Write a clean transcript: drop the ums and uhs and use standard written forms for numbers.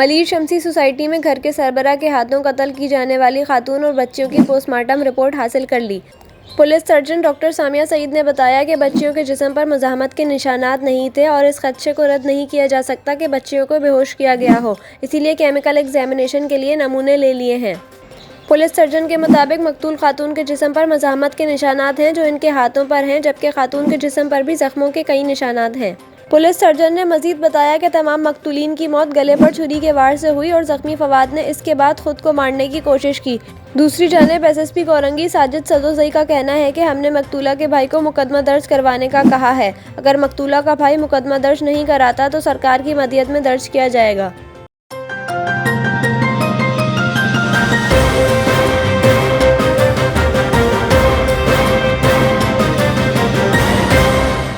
मलिर शमसी society में घर के सरबराह के हाथों कत्ल की जाने वाली खातून और बच्चियों की पोस्टमार्टम रिपोर्ट हासिल कर ली। Police surgeon doctor Samia Saeed ने बताया कि बच्चियों के जिस्म पर मुज़ाहमत के निशानात नहीं थे और इस खदशे को रद्द नहीं किया जा सकता कि बच्चियों को बेहोश किया गया हो, इसीलिए केमिकल एग्जामिनेशन के लिए नमूने ले लिए हैं। पुलिस सर्जन के मुताबिक मकतूल खातून के जिस्म पर मुज़ाहमत के निशानात हैं जो इनके हाथों पर हैं, जबकि खातून के जिस्म पर भी जख्मों के कई निशानात हैं। पुलिस सर्जन ने मजीद बताया कि तमाम मकतूलीन की मौत गले पर छुरी के वार से हुई और जख्मी फवाद ने इसके बाद खुद को मारने की कोशिश की। दूसरी जानिब एसएसपी कोरंगी साजिद सदोज़ई का कहना है कि हमने मकतूला के भाई को मुकदमा दर्ज करवाने का कहा है। अगर मकतूला का भाई मुकदमा दर्ज नहीं कराता तो सरकार की मदद में दर्ज किया जाएगा।